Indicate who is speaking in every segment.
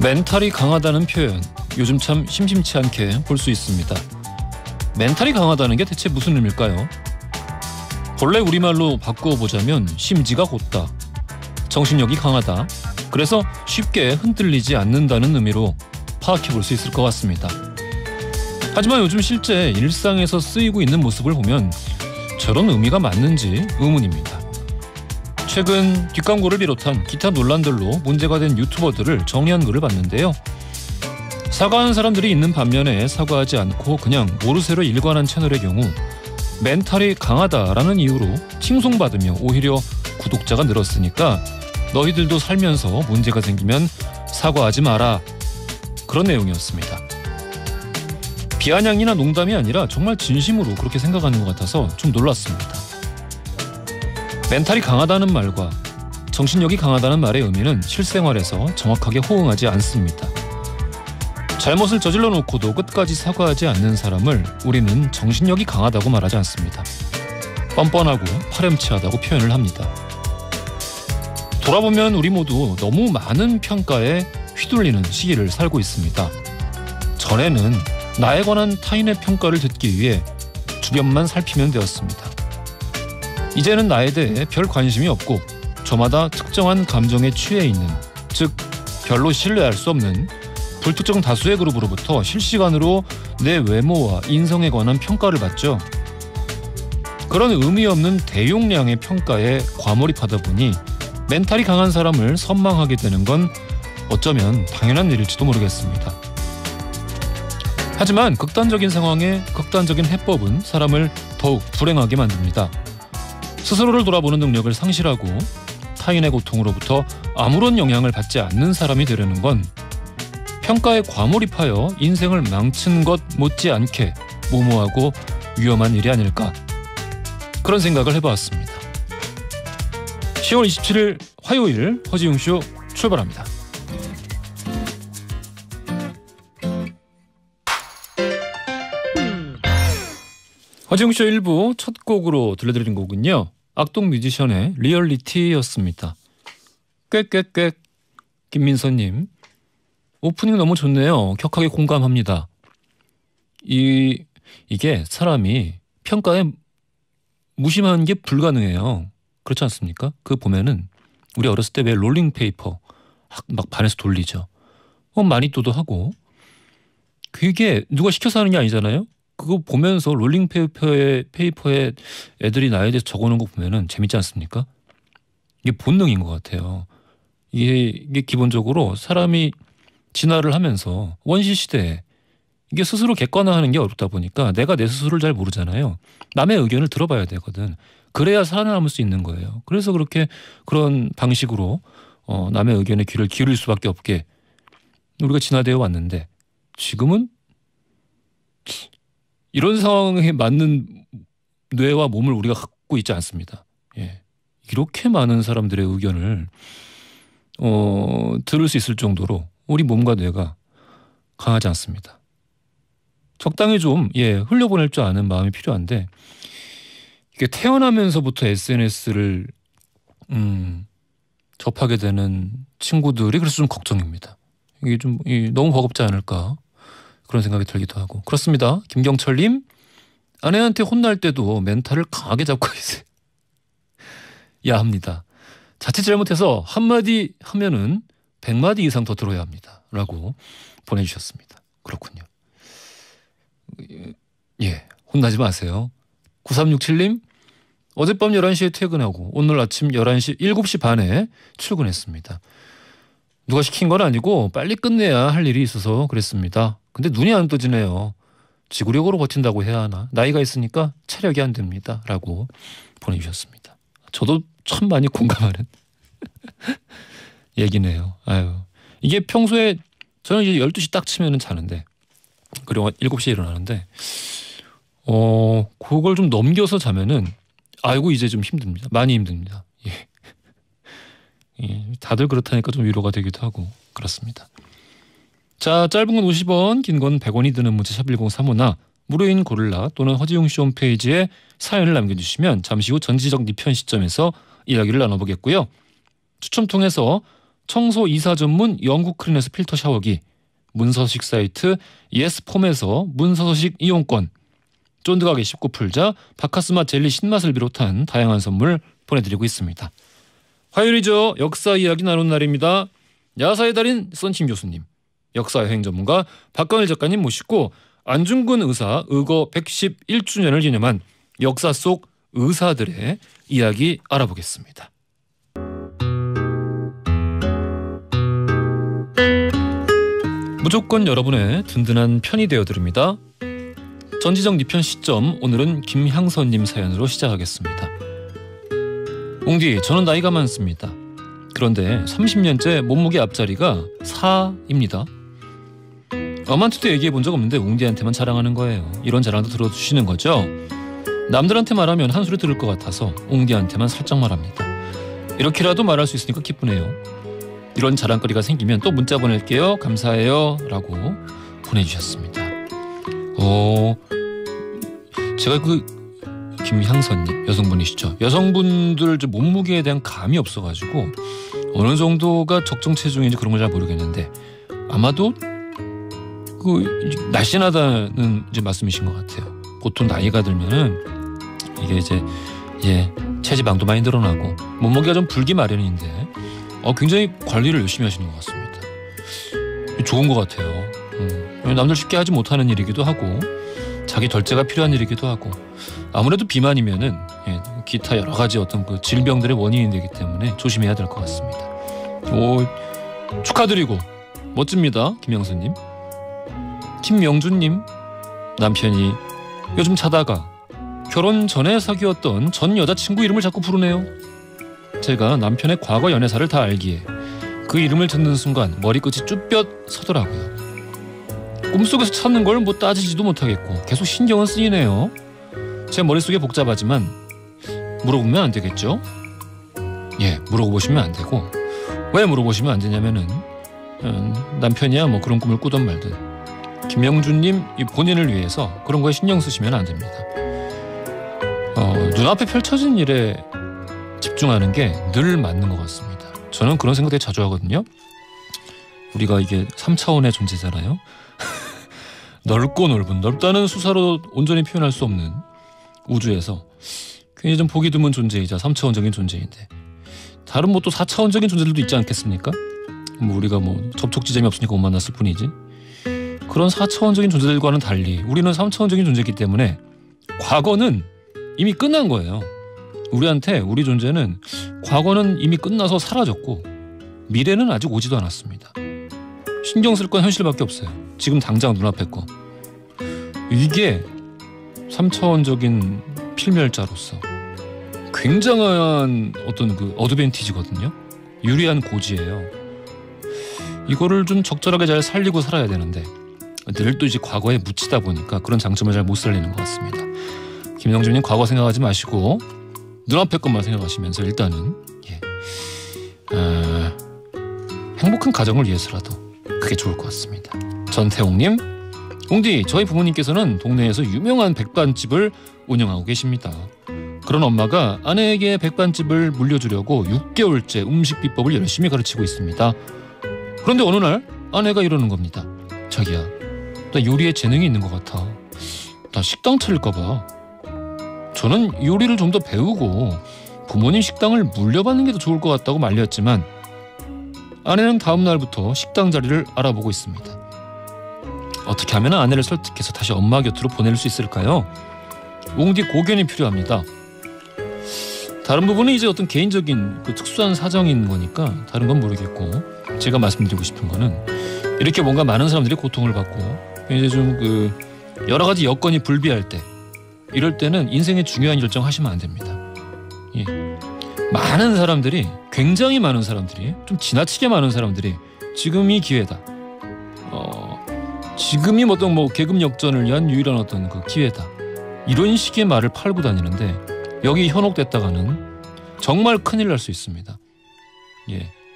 Speaker 1: 멘탈이 강하다는 표현, 요즘 참 심심치 않게 볼 수 있습니다. 멘탈이 강하다는 게 대체 무슨 의미일까요? 본래 우리말로 바꾸어 보자면 심지가 곧다, 정신력이 강하다, 그래서 쉽게 흔들리지 않는다는 의미로 파악해 볼 수 있을 것 같습니다. 하지만 요즘 실제 일상에서 쓰이고 있는 모습을 보면 저런 의미가 맞는지 의문입니다. 최근 뒷광고를 비롯한 기타 논란들로 문제가 된 유튜버들을 정리한 글을 봤는데요. 사과하는 사람들이 있는 반면에 사과하지 않고 그냥 모르쇠로 일관한 채널의 경우 멘탈이 강하다라는 이유로 칭송받으며 오히려 구독자가 늘었으니까 너희들도 살면서 문제가 생기면 사과하지 마라, 그런 내용이었습니다. 비아냥이나 농담이 아니라 정말 진심으로 그렇게 생각하는 것 같아서 좀 놀랐습니다. 멘탈이 강하다는 말과 정신력이 강하다는 말의 의미는 실생활에서 정확하게 호응하지 않습니다. 잘못을 저질러 놓고도 끝까지 사과하지 않는 사람을 우리는 정신력이 강하다고 말하지 않습니다. 뻔뻔하고 파렴치하다고 표현을 합니다. 돌아보면 우리 모두 너무 많은 평가에 휘둘리는 시기를 살고 있습니다. 전에는 나에 관한 타인의 평가를 듣기 위해 주변만 살피면 되었습니다. 이제는 나에 대해 별 관심이 없고 저마다 특정한 감정에 취해 있는, 즉 별로 신뢰할 수 없는 불특정 다수의 그룹으로부터 실시간으로 내 외모와 인성에 관한 평가를 받죠. 그런 의미 없는 대용량의 평가에 과몰입하다 보니 멘탈이 강한 사람을 선망하게 되는 건 어쩌면 당연한 일일지도 모르겠습니다. 하지만 극단적인 상황에 극단적인 해법은 사람을 더욱 불행하게 만듭니다. 스스로를 돌아보는 능력을 상실하고 타인의 고통으로부터 아무런 영향을 받지 않는 사람이 되려는 건 평가에 과몰입하여 인생을 망친 것 못지않게 무모하고 위험한 일이 아닐까, 그런 생각을 해보았습니다. 10월 27일 화요일 허지웅쇼 출발합니다. 허지웅쇼 1부 첫 곡으로 들려드린 곡은요, 악동 뮤지션의 리얼리티였습니다. 꽥꽥꽥 김민서님, 오프닝 너무 좋네요. 격하게 공감합니다. 이게 사람이 평가에 무심한 게 불가능해요. 그렇지 않습니까? 그거 보면은 우리 어렸을 때 왜 롤링페이퍼 막 반에서 돌리죠. 마니또도 하고, 그게 누가 시켜서 하는 게 아니잖아요. 그거 보면서 롤링페이퍼에 애들이 나에 대해서 적어놓은 거 보면은 재밌지 않습니까? 이게 본능인 것 같아요. 이게 기본적으로 사람이 진화를 하면서 원시 시대에 이게 스스로 객관화하는 게 어렵다 보니까 내가 내 스스로를 잘 모르잖아요. 남의 의견을 들어봐야 되거든. 그래야 살아남을 수 있는 거예요. 그래서 그런 방식으로 남의 의견에 귀를 기울일 수밖에 없게 우리가 진화되어 왔는데, 지금은 이런 상황에 맞는 뇌와 몸을 우리가 갖고 있지 않습니다. 예. 이렇게 많은 사람들의 의견을 들을 수 있을 정도로 우리 몸과 뇌가 강하지 않습니다. 적당히 좀 흘려보낼 줄 아는 마음이 필요한데, 이게 태어나면서부터 SNS를 접하게 되는 친구들이 그래서 좀 걱정입니다. 이게 좀 너무 버겁지 않을까, 그런 생각이 들기도 하고. 그렇습니다. 김경철님, 아내한테 혼날 때도 멘탈을 강하게 잡고 있어요. 야 합니다. 자칫 잘못해서 한마디 하면은 100마디 이상 더 들어야 합니다. 라고 보내주셨습니다. 그렇군요. 혼나지 마세요. 9367님, 어젯밤 11시에 퇴근하고 오늘 아침 7시 반에 출근했습니다. 누가 시킨 건 아니고 빨리 끝내야 할 일이 있어서 그랬습니다. 근데 눈이 안 떠지네요. 지구력으로 버틴다고 해야 하나? 나이가 있으니까 체력이 안 됩니다. 라고 보내주셨습니다. 저도 참 많이 공감하는 얘기네요. 이게 평소에 저는 이제 12시 딱 치면은 자는데, 그리고 7시에 일어나는데, 그걸 좀 넘겨서 자면은 이제 좀 힘듭니다. 많이 힘듭니다. 다들 그렇다니까 좀 위로가 되기도 하고 그렇습니다. 자, 짧은 건 50원, 긴 건 100원이 드는 문자 샵 1035나 무료인 고릴라 또는 허지웅쇼 홈페이지에 사연을 남겨주시면 잠시 후 전지적 니 편 시점에서 이야기를 나눠보겠고요. 추첨 통해서 청소 이사 전문 영국 클리너스 필터 샤워기, 문서식 사이트 예스폼에서 문서식 이용권, 쫀득하게 씹고 풀자 바카스맛 젤리 신맛을 비롯한 다양한 선물 보내드리고 있습니다. 화요일이죠. 역사 이야기 나눈 날입니다. 야사의 달인 썬킴 교수님, 역사여행 전문가 박광일 작가님 모시고 안중근 의사 의거 111주년을 기념한 역사 속 의사들의 이야기 알아보겠습니다. 무조건 여러분의 든든한 편이 되어드립니다. 전지적 니편 시점, 오늘은 김향선님 사연으로 시작하겠습니다. 옹디, 저는 나이가 많습니다. 그런데 30년째 몸무게 앞자리가 4입니다. 엄한테도 얘기해 본 적 없는데 옹디한테만 자랑하는 거예요. 이런 자랑도 들어주시는 거죠? 남들한테 말하면 한 소리 들을 것 같아서 옹디한테만 살짝 말합니다. 이렇게라도 말할 수 있으니까 기쁘네요. 이런 자랑거리가 생기면 또 문자 보낼게요. 감사해요. 라고 보내주셨습니다. 제가 김향선님 여성분이시죠. 여성분들 몸무게에 대한 감이 없어가지고 어느 정도가 적정 체중인지 그런 걸 잘 모르겠는데 아마도 날씬하다는 이제 말씀이신 것 같아요. 보통 나이가 들면은 이게 이제 체지방도 많이 늘어나고 몸무게가 좀 불기 마련인데 굉장히 관리를 열심히 하시는 것 같습니다. 좋은 것 같아요. 남들 쉽게 하지 못하는 일이기도 하고 자기 절제가 필요한 일이기도 하고 아무래도 비만이면은 기타 여러 가지 어떤 그 질병들의 원인이 되기 때문에 조심해야 될 것 같습니다. 축하드리고 멋집니다, 김영수님. 김명준님, 남편이 요즘 자다가 결혼 전에 사귀었던 전 여자친구 이름을 자꾸 부르네요. 제가 남편의 과거 연애사를 다 알기에 그 이름을 듣는 순간 머리끝이 쭈뼛 서더라고요. 꿈속에서 찾는 걸 뭐 따지지도 못하겠고 계속 신경은 쓰이네요. 제 머릿속에 복잡하지만 물어보면 안 되겠죠? 물어보시면 안 되고, 왜 물어보시면 안 되냐면은 남편이야 뭐 그런 꿈을 꾸던 말든 김명준님 본인을 위해서 그런 거에 신경 쓰시면 안 됩니다. 눈앞에 펼쳐진 일에 집중하는 게 늘 맞는 것 같습니다. 저는 그런 생각 되게 자주 하거든요. 우리가 이게 3차원의 존재잖아요. 넓고 넓다는 수사로 온전히 표현할 수 없는 우주에서 굉장히 좀 보기 드문 존재이자 3차원적인 존재인데 다른 뭐 또 4차원적인 존재들도 있지 않겠습니까? 우리가 접촉 지점이 없으니까 못 만났을 뿐이지. 그런 4차원적인 존재들과는 달리 우리는 3차원적인 존재이기 때문에 과거는 이미 끝난 거예요. 우리한테 우리 존재는 과거는 이미 끝나서 사라졌고 미래는 아직 오지도 않았습니다. 신경 쓸 건 현실밖에 없어요. 지금 당장 눈앞에 거. 이게 3차원적인 필멸자로서 굉장한 어떤 그 어드밴티지거든요. 유리한 고지예요. 이거를 좀 적절하게 잘 살리고 살아야 되는데 늘 또 이제 과거에 묻히다 보니까 그런 장점을 잘 못 살리는 것 같습니다. 김영준님 과거 생각하지 마시고 눈앞의 것만 생각하시면서 일단은 행복한 가정을 위해서라도 그게 좋을 것 같습니다. 전태홍님, 옹디, 저희 부모님께서는 동네에서 유명한 백반집을 운영하고 계십니다. 그런 엄마가 아내에게 백반집을 물려주려고 6개월째 음식 비법을 열심히 가르치고 있습니다. 그런데 어느 날 아내가 이러는 겁니다. 자기야, 나 요리에 재능이 있는 것 같아. 나 식당 차릴까 봐. 저는 요리를 좀 더 배우고 부모님 식당을 물려받는 게 더 좋을 것 같다고 말렸지만 아내는 다음 날부터 식당 자리를 알아보고 있습니다. 어떻게 하면 아내를 설득해서 다시 엄마 곁으로 보낼 수 있을까요? 옹디 고견이 필요합니다. 다른 부분은 이제 어떤 개인적인 그 특수한 사정인 거니까 다른 건 모르겠고, 제가 말씀드리고 싶은 거는 이렇게 뭔가 많은 사람들이 고통을 받고 이제 좀 그 여러 가지 여건이 불비할 때, 이럴 때는 인생의 중요한 결정 하시면 안 됩니다. 많은 사람들이, 굉장히 많은 사람들이, 좀 지나치게 많은 사람들이 지금이 기회다. 지금이 어떤 계급 역전을 위한 유일한 어떤 그 기회다. 이런 식의 말을 팔고 다니는데 여기 현혹됐다가는 정말 큰일 날 수 있습니다.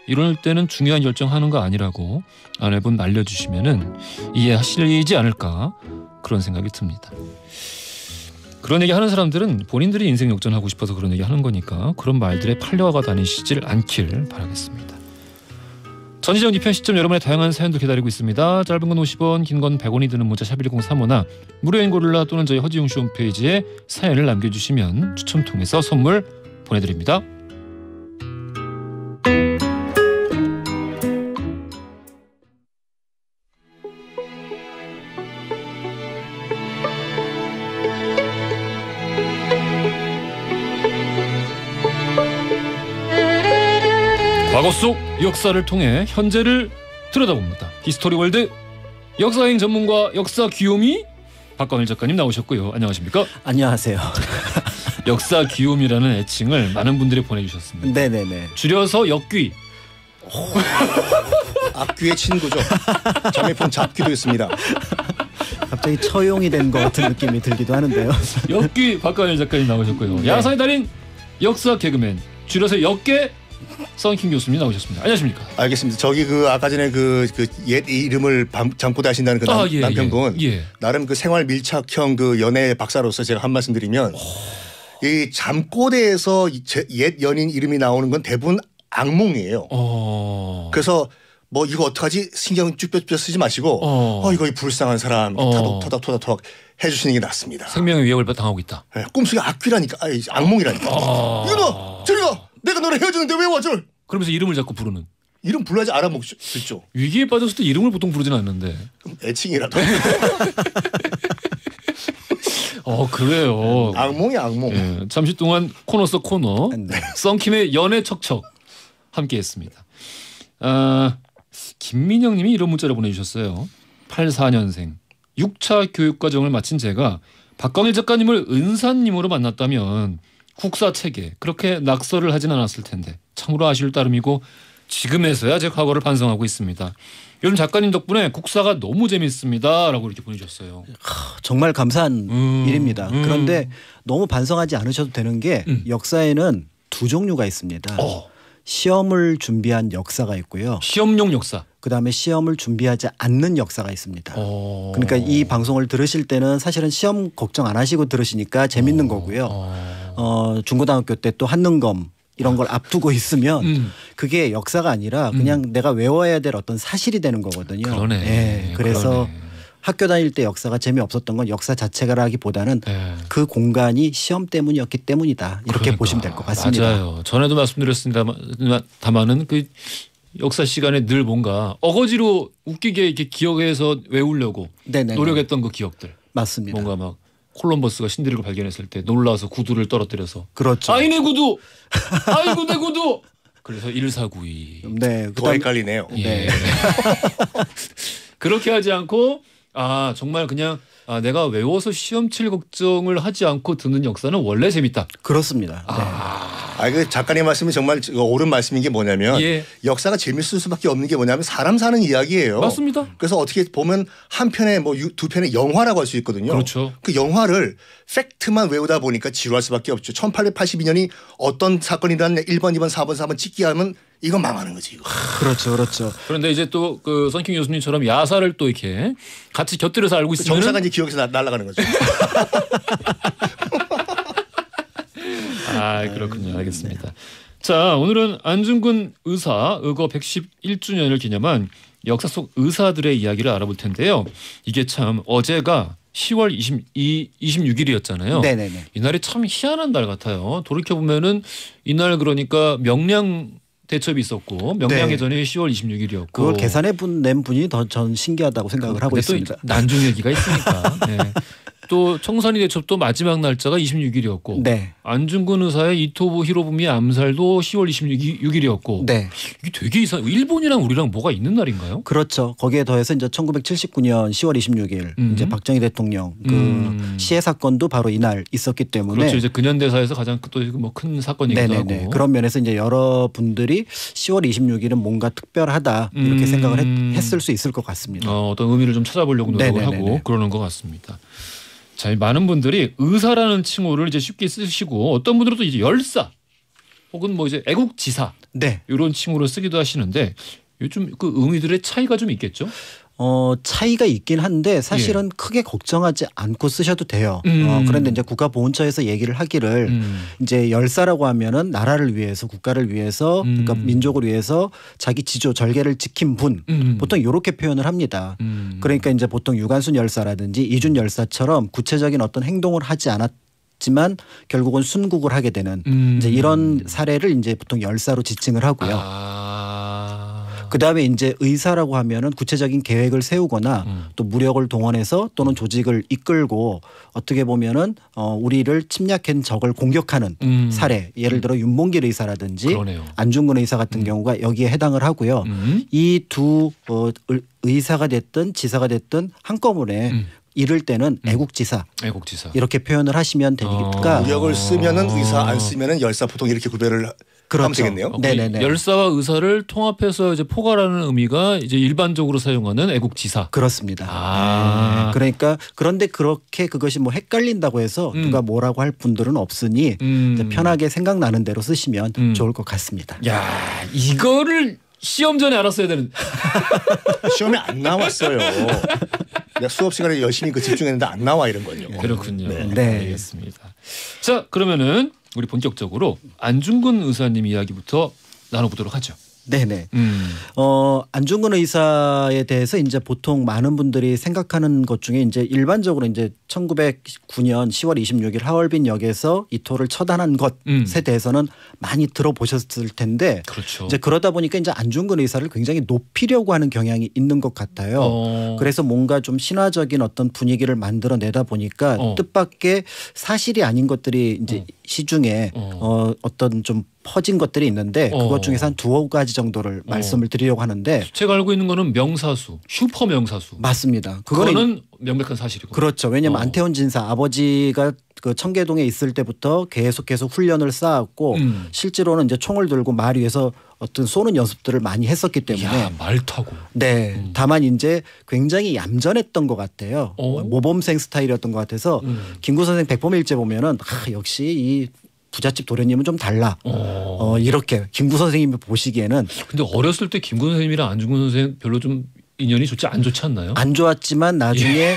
Speaker 1: 이럴 때는 중요한 결정하는 거 아니라고 아내분 알려주시면은 이해하시지 않을까 그런 생각이 듭니다. 그런 얘기 하는 사람들은 본인들이 인생 역전하고 싶어서 그런 얘기 하는 거니까 그런 말들에 팔려가 다니시질 않길 바라겠습니다. 전시정 뒤편 시점 여러분의 다양한 사연도 기다리고 있습니다. 짧은 건 50원, 긴 건 100원이 드는 문자 샵 1035나 무료인 고릴라 또는 저희 허지웅씨 홈페이지에 사연을 남겨주시면 추첨 통해서 선물 보내드립니다. 과거 속 역사를 통해 현재를 들여다봅니다. 히스토리 월드 역사여행 전문가 역사 귀요미 박광일 작가님 나오셨고요. 안녕하십니까?
Speaker 2: 안녕하세요.
Speaker 1: 역사 귀요미라는 애칭을 많은 분들이 보내주셨습니다.
Speaker 2: 네네네.
Speaker 1: 줄여서 역귀.
Speaker 3: 앞귀의 친구죠. 자매폰 잡귀도 있습니다.
Speaker 2: 갑자기 처용이 된 것 같은 느낌이 들기도 하는데요.
Speaker 1: 역귀 박광일 작가님 나오셨고요.
Speaker 2: 네.
Speaker 1: 야사의 달인 역사 개그맨 줄여서 역계 썬킴 교수님 나오셨습니다. 안녕하십니까?
Speaker 3: 알겠습니다. 저기 아까 전에 옛 이름을 잠고 다신다는 남편분 나름 생활 밀착형 연애 박사로서 제가 한 말씀 드리면 이 잠꼬대에서 옛 연인 이름이 나오는 건 대부분 악몽이에요. 그래서 뭐 이거 어떡하지 신경 쭈뼛쭈뼛 쓰지 마시고 이거 불쌍한 사람 토닥토닥 해주시는 게 낫습니다.
Speaker 1: 생명의 위협을 당하고 있다.
Speaker 3: 네, 꿈속에 악귀라니까 악몽이라니까. 이거 너 저리 가. 내가 너랑 헤어지는데 왜 와 절?
Speaker 1: 그러면서 이름을 자꾸 부르는.
Speaker 3: 이름 불러야지 알아먹을 수 있죠.
Speaker 1: 위기에 빠졌을 때 이름을 보통 부르지는 않는데.
Speaker 3: 애칭이라도.
Speaker 1: 그래요.
Speaker 3: 악몽이 악몽.
Speaker 1: 예, 잠시 동안 코너 속 코너
Speaker 2: 네.
Speaker 1: 썬킴의 연애 척척 함께했습니다. 김민영님이 이런 문자를 보내주셨어요. 84년생 6차 교육과정을 마친 제가 박광일 작가님을 은사님으로 만났다면 국사 체계 그렇게 낙서를 하진 않았을 텐데 참으로 아쉬울 따름이고 지금에서야 제 과거를 반성하고 있습니다. 요즘 작가님 덕분에 국사가 너무 재밌습니다 라고 이렇게 보내주셨어요.
Speaker 2: 정말 감사한 일입니다. 그런데 너무 반성하지 않으셔도 되는 게 역사에는 두 종류가 있습니다. 시험을 준비한 역사가 있고요.
Speaker 1: 시험용 역사.
Speaker 2: 그다음에 시험을 준비하지 않는 역사가 있습니다. 그러니까 이 방송을 들으실 때는 사실은 시험 걱정 안 하시고 들으시니까 재밌는 거고요. 중고등학교 때 또 한능검 이런 걸 앞두고 있으면 그게 역사가 아니라 그냥 내가 외워야 될 어떤 사실이 되는 거거든요.
Speaker 1: 그러네.
Speaker 2: 네, 그래서
Speaker 1: 그러네.
Speaker 2: 학교 다닐 때 역사가 재미없었던 건 역사 자체가라기보다는 그 공간이 시험 때문이었기 때문이다. 이렇게 보시면 될 것 같습니다.
Speaker 1: 맞아요. 전에도 말씀드렸습니다만은 그 역사 시간에 늘 뭔가 어거지로 웃기게 이렇게 기억해서 외우려고 노력했던 그 기억들.
Speaker 2: 맞습니다.
Speaker 1: 뭔가 막 콜럼버스가 신대륙을 발견했을 때 놀라서 구두를 떨어뜨려서
Speaker 2: 그렇죠.
Speaker 1: 아이 내 구두, 아이고 내 구두. 그래서 1492.
Speaker 2: 네,
Speaker 3: 더 헷갈리네요.
Speaker 1: 예. 그렇게 하지 않고 정말 그냥 내가 외워서 시험 칠 걱정을 하지 않고 듣는 역사는 원래 재밌다.
Speaker 2: 그렇습니다.
Speaker 3: 그 작가님 말씀이 정말 옳은 말씀인 게 뭐냐면 역사가 재밌을 수밖에 없는 게 뭐냐면 사람 사는 이야기예요.
Speaker 1: 맞습니다.
Speaker 3: 그래서 어떻게 보면 한 편에 두 편의 영화라고 할 수 있거든요.
Speaker 1: 그렇죠.
Speaker 3: 그 영화를 팩트만 외우다 보니까 지루할 수밖에 없죠. 1882년이 어떤 사건이란 1번, 2번, 4번, 4번 찍기 하면 이건 망하는 거지. 이거.
Speaker 2: 그렇죠.
Speaker 1: 그런데 이제 또 그 썬킴 교수님처럼 야사를 또 이렇게 같이 곁들여서 알고 있으면
Speaker 3: 정사가 이제 기억에서 날아가는 거죠.
Speaker 1: 그렇군요. 알겠습니다. 자, 오늘은 안중근 의사 의거 111주년을 기념한 역사 속 의사들의 이야기를 알아볼 텐데요. 이게 참 어제가 10월 26일이었잖아요.
Speaker 2: 네네네.
Speaker 1: 이날이 참 희한한 날 같아요. 돌이켜보면은 이날 그러니까 명량 대첩이 있었고 명량의 전이 10월 26일이었고
Speaker 2: 그걸 계산해 낸 분이 더 전 신기하다고 생각을 하고 있습니다.
Speaker 1: 또 난중 얘기가 있으니까. 네. 또 청산리 대첩도 마지막 날짜가 26일이었고
Speaker 2: 네.
Speaker 1: 안중근 의사의 이토부 히로부미 암살도 10월 26일이었고
Speaker 2: 네.
Speaker 1: 이게 되게 일본이랑 우리랑 뭐가 있는 날인가요?
Speaker 2: 그렇죠. 거기에 더해서 이제 1979년 10월 26일 이제 박정희 대통령 그 시해 사건도 바로 이날 있었기 때문에
Speaker 1: 그렇죠. 이제 근현대사에서 가장 또 뭐 큰 사건이기도 하고
Speaker 2: 그런 면에서 이제 여러분들이 10월 26일은 뭔가 특별하다 이렇게 생각을 했을 수 있을 것 같습니다.
Speaker 1: 어떤 의미를 좀 찾아보려고 노력을 하고 그러는 것 같습니다. 자, 많은 분들이 의사라는 칭호를 이제 쉽게 쓰시고 어떤 분들은 또 이제 열사 혹은 뭐 이제 애국지사 이런 칭호를 쓰기도 하시는데 요즘 그 의미들의 차이가 좀 있겠죠?
Speaker 2: 차이가 있긴 한데 사실은 크게 걱정하지 않고 쓰셔도 돼요. 그런데 이제 국가보훈처에서 얘기를 하기를 이제 열사라고 하면은 나라를 위해서 국가를 위해서 그러니까 민족을 위해서 자기 지조 절개를 지킨 분 보통 이렇게 표현을 합니다. 그러니까 이제 보통 유관순 열사라든지 이준 열사처럼 구체적인 어떤 행동을 하지 않았지만 결국은 순국을 하게 되는 이제 이런 사례를 이제 보통 열사로 지칭을 하고요. 그다음에 이제 의사라고 하면은 구체적인 계획을 세우거나 또 무력을 동원해서 또는 조직을 이끌고 어떻게 보면은 우리를 침략한 적을 공격하는 사례 예를 들어 윤봉길 의사라든지
Speaker 1: 그러네요.
Speaker 2: 안중근 의사 같은 경우가 여기에 해당을 하고요. 이 두 의사가 됐든 지사가 됐든 한꺼번에 이럴 때는 애국지사 이렇게 표현을 하시면 되니까
Speaker 3: 무력을 쓰면은 의사 안 쓰면은 열사 보통 이렇게 구별을
Speaker 2: 그렇죠.
Speaker 3: 하면 되겠네요.
Speaker 2: 네네네.
Speaker 1: 열사와 의사를 통합해서 이제 포괄하는 의미가 이제 일반적으로 사용하는 애국지사.
Speaker 2: 그렇습니다. 그러니까 그런데 그렇게 그것이 뭐 헷갈린다고 해서 누가 뭐라고 할 분들은 없으니 편하게 생각나는 대로 쓰시면 좋을 것 같습니다.
Speaker 1: 야, 이거를 시험 전에 알았어야 되는.
Speaker 3: 시험에 안 나왔어요. 내가 수업 시간에 열심히 집중했는데 안 나와 이런 거죠.
Speaker 1: 그렇군요.
Speaker 2: 네.
Speaker 1: 알겠습니다. 자, 그러면은 우리 본격적으로 안중근 의사님 이야기부터 나눠보도록 하죠.
Speaker 2: 네네. 안중근 의사에 대해서 이제 보통 많은 분들이 생각하는 것 중에 이제 일반적으로 이제 1909년 10월 26일 하얼빈 역에서 이토를 처단한 것에 대해서는 많이 들어보셨을 텐데
Speaker 1: 그렇죠.
Speaker 2: 이제 그러다 보니까 이제 안중근 의사를 굉장히 높이려고 하는 경향이 있는 것 같아요. 그래서 뭔가 좀 신화적인 어떤 분위기를 만들어내다 보니까 뜻밖의 사실이 아닌 것들이 이제 시중에 어떤 좀 퍼진 것들이 있는데 그것 중에서 한 두어 가지 정도를 말씀을 드리려고 하는데
Speaker 1: 제가 알고 있는 거는 명사수, 슈퍼 명사수.
Speaker 2: 맞습니다.
Speaker 1: 그거는 명백한 사실이고.
Speaker 2: 그렇죠. 왜냐하면 안태원 진사 아버지가 그 청계동에 있을 때부터 계속해서 훈련을 쌓았고 실제로는 이제 총을 들고 말 위에서 어떤 쏘는 연습들을 많이 했었기 때문에
Speaker 1: 야, 말 타고.
Speaker 2: 네. 다만 이제 굉장히 얌전했던 것 같아요. 모범생 스타일이었던 것 같아서 김구 선생 백범일제 보면은 역시 이 부잣집 도련님은 좀 달라. 이렇게 김구 선생님이 보시기에는.
Speaker 1: 근데 어렸을 때 김구 선생님이랑 안중근 선생 별로 좀 인연이 안 좋지 않나요?
Speaker 2: 안 좋았지만 나중에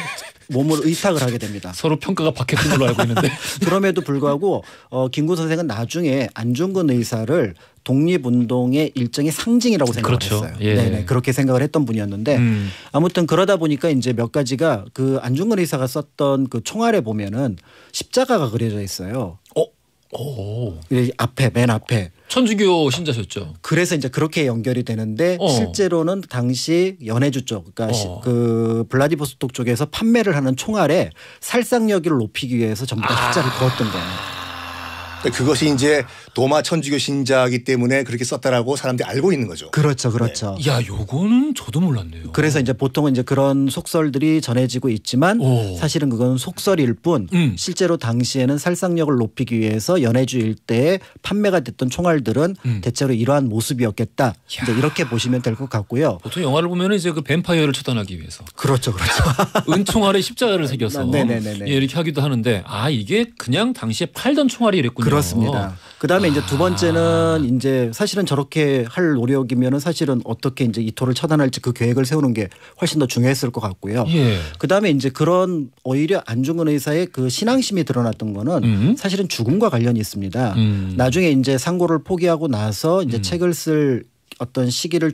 Speaker 2: 몸을 의탁을 하게 됩니다.
Speaker 1: 서로 평가가 박했던 걸로 알고 있는데.
Speaker 2: 그럼에도 불구하고 김구 선생은 나중에 안중근 의사를 독립운동의 일종의 상징이라고 생각을
Speaker 1: 그렇죠.
Speaker 2: 했어요.
Speaker 1: 예.
Speaker 2: 네네, 그렇게 생각을 했던 분이었는데 아무튼 그러다 보니까 이제 몇 가지가 그 안중근 의사가 썼던 그 총알에 보면은 십자가가 그려져 있어요. 앞에 맨 앞에
Speaker 1: 천주교 신자셨죠.
Speaker 2: 그래서 이제 그렇게 연결이 되는데 실제로는 당시 연해주 쪽 그러니까 그 블라디보스톡 쪽에서 판매를 하는 총알에 살상력을 높이기 위해서 전부 다 십자를 그었던 거예요.
Speaker 3: 그것이 이제 도마 천주교 신자이기 때문에 그렇게 썼다라고 사람들이 알고 있는 거죠.
Speaker 2: 그렇죠, 그렇죠.
Speaker 1: 네. 야, 요거는 저도 몰랐네요.
Speaker 2: 그래서 이제 보통은 이제 그런 속설들이 전해지고 있지만 사실은 그건 속설일 뿐 실제로 당시에는 살상력을 높이기 위해서 연해주 일대에 판매가 됐던 총알들은 대체로 이러한 모습이었겠다. 이제 이렇게 보시면 될 것 같고요.
Speaker 1: 보통 영화를 보면 이제 그 뱀파이어를 처단하기 위해서.
Speaker 2: 그렇죠, 그렇죠.
Speaker 1: 은총알에 십자가를 새겨서
Speaker 2: 네네네네.
Speaker 1: 예, 이렇게 하기도 하는데 이게 그냥 당시에 팔던 총알이 이랬군요.
Speaker 2: 그렇습니다. 그다음에 이제 두 번째는 이제 사실은 저렇게 할 노력이면은 사실은 어떻게 이제 이토를 처단할지 그 계획을 세우는 게 훨씬 더 중요했을 것 같고요.
Speaker 1: 예.
Speaker 2: 그다음에 이제 그런 오히려 안중근 의사의 그 신앙심이 드러났던 거는 사실은 죽음과 관련이 있습니다. 나중에 이제 상고를 포기하고 나서 이제 책을 쓸 어떤 시기를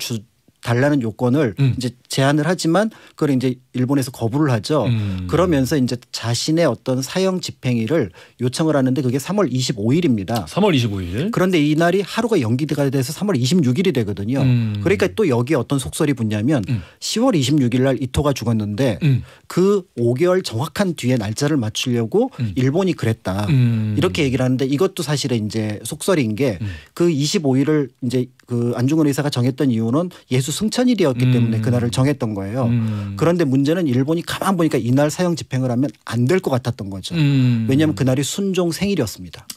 Speaker 2: 달라는 요건을 이제 제안을 하지만 그걸 이제 일본에서 거부를 하죠. 그러면서 이제 자신의 어떤 사형 집행일을 요청을 하는데 그게 3월 25일입니다.
Speaker 1: 3월 25일.
Speaker 2: 그런데 이날이 하루가 연기가 돼서 3월 26일이 되거든요. 그러니까 또 여기에 어떤 속설이 붙냐면 10월 26일 날 이토가 죽었는데 그 5개월 정확한 뒤에 날짜를 맞추려고 일본이 그랬다. 이렇게 얘기를 하는데 이것도 사실은 이제 속설인 게 그 25일을 이제 그 안중근 의사가 정했던 이유는 예수 승천일이었기 때문에 그날을 정했던 거예요. 그런데 문제는 일본이 가만 보니까 이날 사형 집행을 하면 안 될 것 같았던 거죠. 왜냐하면 그날이 순종 생일이었습니다.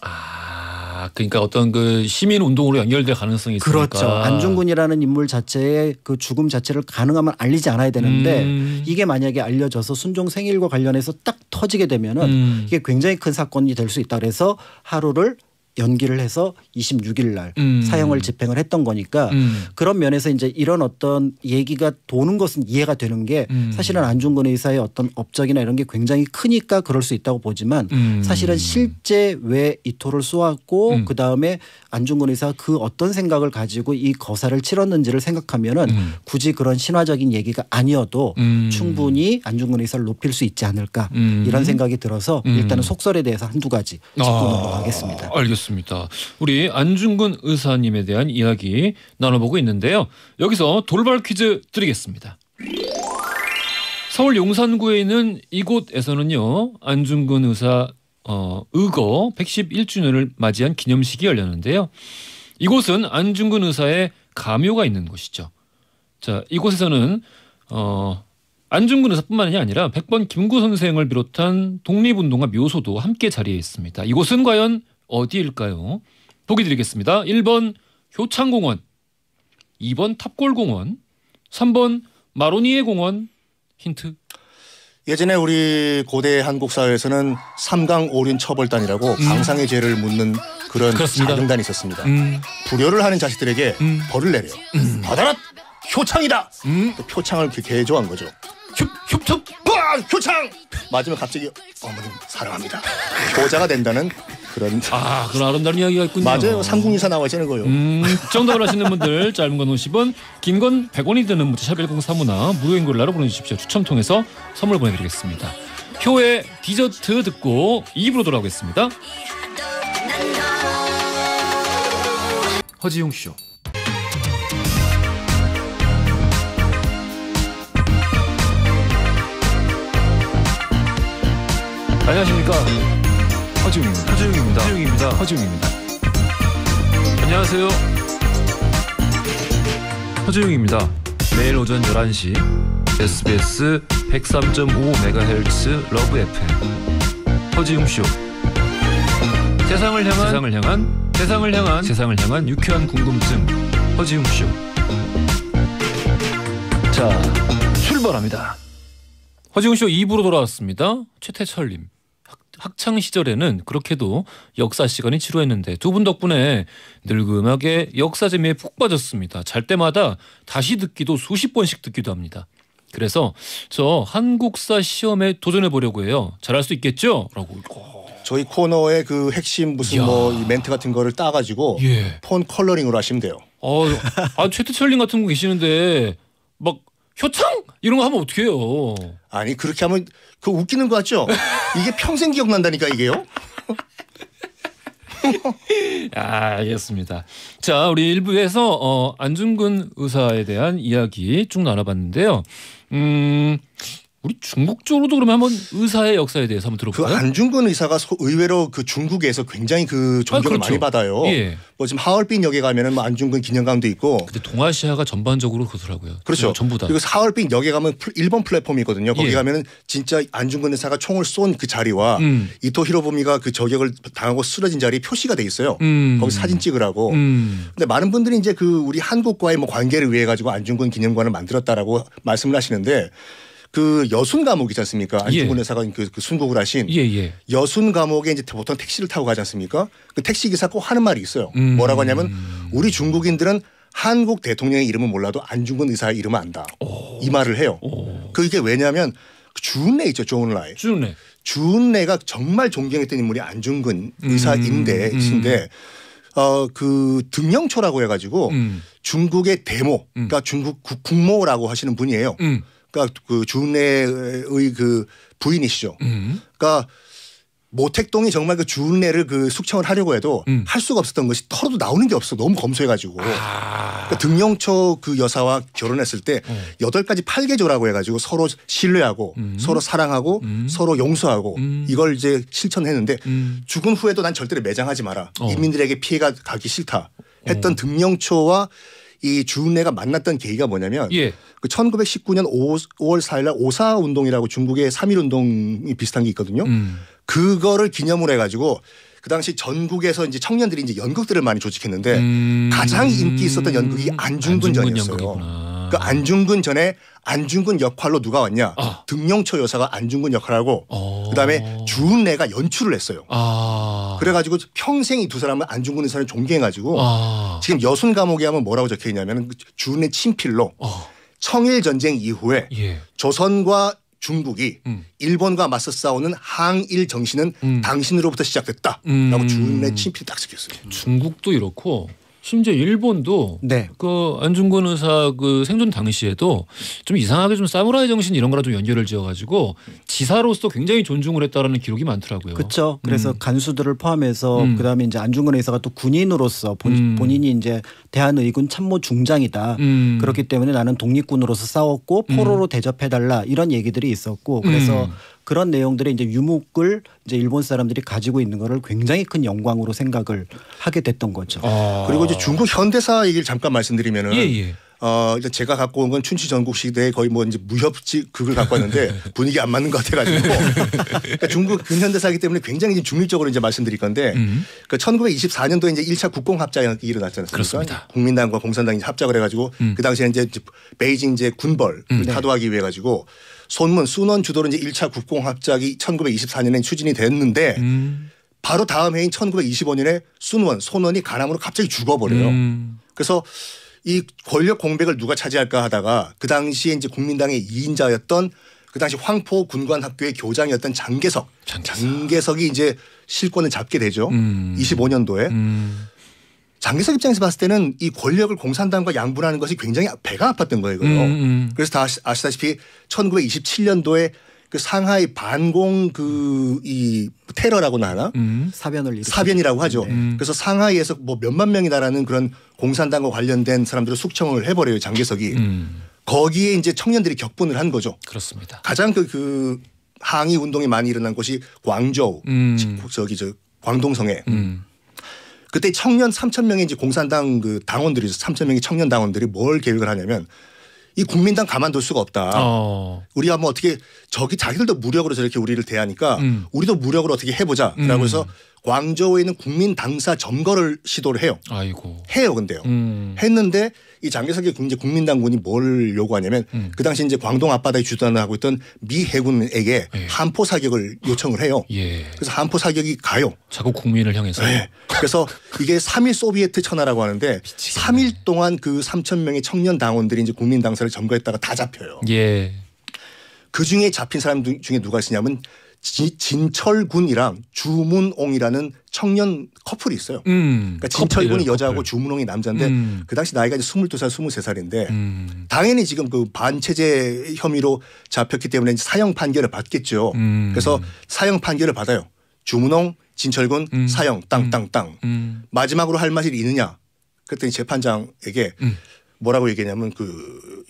Speaker 1: 그러니까 어떤 그 시민 운동으로 연결될 가능성이 있으니까.
Speaker 2: 그렇죠. 안중근이라는 인물 자체의 그 죽음 자체를 가능하면 알리지 않아야 되는데 이게 만약에 알려져서 순종 생일과 관련해서 딱 터지게 되면은 이게 굉장히 큰 사건이 될 수 있다. 그래서 하루를 연기를 해서 26일 날 사형을 집행을 했던 거니까 그런 면에서 이제 이런 어떤 얘기가 도는 것은 이해가 되는 게 사실은 안중근 의사의 어떤 업적이나 이런 게 굉장히 크니까 그럴 수 있다고 보지만 사실은 실제 왜 이토를 쏘았고 그다음에 안중근 의사가 그 어떤 생각을 가지고 이 거사를 치렀는지를 생각하면은 굳이 그런 신화적인 얘기가 아니어도 충분히 안중근 의사를 높일 수 있지 않을까 이런 생각이 들어서 일단은 속설에 대해서 한두 가지 짚고 넘어가겠습니다.
Speaker 1: 알겠습니다. 우리 안중근 의사님에 대한 이야기 나눠보고 있는데요. 여기서 돌발 퀴즈 드리겠습니다. 서울 용산구에 있는 이곳에서는요. 안중근 의사 의거 111주년을 맞이한 기념식이 열렸는데요. 이곳은 안중근 의사의 가묘가 있는 곳이죠. 자, 이곳에서는 안중근 의사뿐만이 아니라 백번 김구 선생을 비롯한 독립운동가 묘소도 함께 자리에 있습니다. 이곳은 과연 어디일까요? 보기 드리겠습니다. 1번 효창공원, 2번 탑골공원, 3번 마로니에 공원. 힌트.
Speaker 3: 예전에 우리 고대 한국 사회에서는 삼강오륜 처벌단이라고 강상의 죄를 묻는 그런 사등단이 있었습니다. 불효를 하는 자식들에게 벌을 내려요. 받아라! 효창이다! 또 표창을 개조한 거죠.
Speaker 1: 흉
Speaker 3: 효창! 맞으면 갑자기 어머님 사랑합니다. 효자가 된다는 그런
Speaker 1: 그런 아름다운 이야기가 있군요.
Speaker 3: 맞아요. 삼국유사 나와 있는 거예요.
Speaker 1: 정답을 아시는 분들 짧은 건 50원, 긴 건 100원이 드는 문자 샵 1035나 무료인 걸로 보내주십시오. 추첨 통해서 선물 보내드리겠습니다. 효의 디저트 듣고 2부로 돌아오겠습니다. 허지용 쇼. 안녕하십니까. 허지웅입니다. 안녕하세요.
Speaker 4: 허지웅입니다. 매일 오전 11시 SBS 103.5MHz 러브 FM 허지웅쇼. 세상을 향한 유쾌한 궁금증 허지웅쇼.
Speaker 1: 자, 출발합니다. 허지웅쇼 2부로 돌아왔습니다. 최태철님. 학창 시절에는 그렇게도 역사 시간이 지루했는데 두 분 덕분에 늙음하게 역사 재미에 푹 빠졌습니다. 잘 때마다 다시 듣기도 수십 번씩 듣기도 합니다. 그래서 저 한국사 시험에 도전해 보려고 해요. 잘할 수 있겠죠? 라고.
Speaker 3: 저희 코너의 그 핵심 무슨 이 멘트 같은 거를 따가지고 폰 컬러링으로 하시면 돼요.
Speaker 1: 최태철님 같은 분 계시는데 막 효창 이런 거 하면 어떻게 해요?
Speaker 3: 아니 그렇게 하면 그거 웃기는 거 같죠? 이게 평생 기억난다니까 이게요.
Speaker 1: 알겠습니다. 자, 우리 1부에서 안중근 의사에 대한 이야기 쭉 나눠봤는데요. 우리 중국 쪽으로도 그러면 한번 의사의 역사에 대해서 한번 들어볼까요?
Speaker 3: 그 안중근 의사가 의외로 그 중국에서 굉장히 그 존경을 많이 받아요. 뭐 지금 하얼빈역에 가면은 뭐 안중근 기념관도 있고.
Speaker 1: 근데 동아시아가 전반적으로 그렇더라고요.
Speaker 3: 그렇죠.
Speaker 1: 전부 다.
Speaker 3: 그리고 하얼빈역에 가면 1번 플랫폼이 있거든요. 거기 가면은 진짜 안중근 의사가 총을 쏜 그 자리와 이토 히로부미가 그 저격을 당하고 쓰러진 자리 표시가 돼 있어요. 거기 사진 찍으라고. 근데 많은 분들이 이제 그 우리 한국과의 뭐 관계를 위해 가지고 안중근 기념관을 만들었다라고 말씀을 하시는데. 그 여순 감옥 있지 않습니까? 안중근 의사가 그 순국을 하신 여순 감옥에 이제 보통 택시를 타고 가지 않습니까? 그 택시 기사 꼭 하는 말이 있어요. 뭐라고 하냐면 우리 중국인들은 한국 대통령의 이름은 몰라도 안중근 의사의 이름은 안다. 이 말을 해요. 그게 왜냐하면 주은래 있죠. 조은라이. 주은래가 정말 존경했던 인물이 안중근 의사인데 그 등영초라고 해가지고 중국의 대모, 그러니까 중국 국모라고 하시는 분이에요. 그러니까 그 주은래의 그 부인이시죠. 그러니까 모택동이 정말 그 주은래를 그 숙청을 하려고 해도 할 수가 없었던 것이 털어도 나오는 게 없어. 너무 검소해가지고. 그러니까 등영초 그 여사와 결혼했을 때 8가지 8개조라고 해가지고 서로 신뢰하고 서로 사랑하고 서로 용서하고 이걸 이제 실천했는데 죽은 후에도 난 절대로 매장하지 마라. 인민들에게 피해가 가기 싫다. 했던 등영초와 이 주은래가 만났던 계기가 뭐냐면 그 1919년 5월 4일 날 오사운동이라고 중국의 3.1운동이 비슷한 게 있거든요. 그거를 기념을 해가지고 그 당시 전국에서 이제 청년들이 이제 연극들을 많이 조직했는데 가장 인기 있었던 연극이 안중근 전이었어요. 그 안중근 전에 안중근 역할로 누가 왔냐? 등영초 여사가 안중근 역할을 하고 그다음에 주은래가 연출을 했어요. 그래가지고 평생 이 두 사람은 안중근 의사를 존경해가지고 지금 여순 감옥에 하면 뭐라고 적혀 있냐면 주의 친필로 청일 전쟁 이후에 조선과 중국이 일본과 맞서 싸우는 항일 정신은 당신으로부터 시작됐다라고 주의 친필이 딱 적혔어요.
Speaker 1: 중국도 이렇고 심지어 일본도 그 안중근 의사 그 생존 당시에도 좀 이상하게 좀 사무라이 정신 이런 거랑 좀 연결을 지어가지고 지사로서 굉장히 존중을 했다라는 기록이 많더라고요.
Speaker 2: 그렇죠. 그래서 간수들을 포함해서 그다음에 이제 안중근 의사가 또 군인으로서 본인이 이제 대한의군 참모 중장이다. 그렇기 때문에 나는 독립군으로서 싸웠고 포로로 대접해달라 이런 얘기들이 있었고 그래서 그런 내용들의 이제 유목을 이제 일본 사람들이 가지고 있는 거를 굉장히 큰 영광으로 생각을 하게 됐던 거죠.
Speaker 3: 그리고 이제 중국 현대사 얘기를 잠깐 말씀드리면은 일단 제가 갖고 온 건 춘추 전국 시대에 거의 뭐 이제 무협지 그걸 갖고 왔는데 분위기 안 맞는 것 같아가지고 그러니까 중국 근현대사이기 때문에 굉장히 중립적으로 이제 말씀드릴 건데 그 1924년도에 이제 1차 국공합작이 일어났지 않습니까?
Speaker 1: 그렇습니다.
Speaker 3: 국민당과 공산당이 합작을 해가지고 그 당시에 이제 베이징 이제 군벌을 타도하기 위해 가지고 손문 순원 주도로 이제 1차 국공합작이 1924년에 추진이 됐는데 바로 다음 해인 1925년에 손원이 간암으로 갑자기 죽어버려요. 그래서 이 권력 공백을 누가 차지할까 하다가 그 당시에 이제 국민당의 2인자였던 그 당시 황포 군관학교의 교장이었던 장개석이 이제 실권을 잡게 되죠. 25년도에. 장개석 입장에서 봤을 때는 이 권력을 공산당과 양분하는 것이 굉장히 배가 아팠던 거예요. 그래서 다 아시다시피 1927년도에 그 상하이 반공 그 이 테러라고나 하나 사변이라고 하죠. 그래서 상하이에서 뭐 몇만 명이 달하는 그런 공산당과 관련된 사람들을 숙청을 해버려요. 장개석이. 거기에 이제 청년들이 격분을 한 거죠.
Speaker 1: 그렇습니다.
Speaker 3: 가장 그 항의 운동이 많이 일어난 곳이 광저우 광동성에. 그때 청년 3,000명의 이제 공산당 그 당원들이 3,000명의 청년 당원들이 뭘 계획을 하냐면 이 국민당 가만둘 수가 없다. 우리가 뭐 어떻게 자기들도 무력으로 저렇게 우리를 대하니까 우리도 무력으로 어떻게 해보자라고 해서 광저우에 있는 국민당사 점거를 시도를 해요. 해요, 근데요. 했는데 이 장개석의 이제 국민당군이 뭘 요구하냐면 그 당시 이제 광동 앞바다에 주둔을 하고 있던 미 해군에게 함포 사격을 요청을 해요. 그래서 함포 사격이 가요.
Speaker 1: 자국 국민을 향해서.
Speaker 3: 그래서 이게 3.1 소비에트 천하라고 하는데 3일 동안 그 3,000명의 청년 당원들이 이제 국민당사를 점거했다가 다 잡혀요. 그 중에 잡힌 사람 중에 누가 있으냐면 진철군이랑 주문옹이라는 청년 커플이 있어요. 그러니까 진철군이 여자고 주문옹이 남자인데 그 당시 나이가 이제 22살, 23살인데 당연히 지금 그 반체제 혐의로 잡혔기 때문에 사형 판결을 받겠죠. 그래서 사형 판결을 받아요. 주문옹, 진철군 사형 땅땅땅. 마지막으로 할 말이 있느냐? 그랬더니 재판장에게 뭐라고 얘기했냐면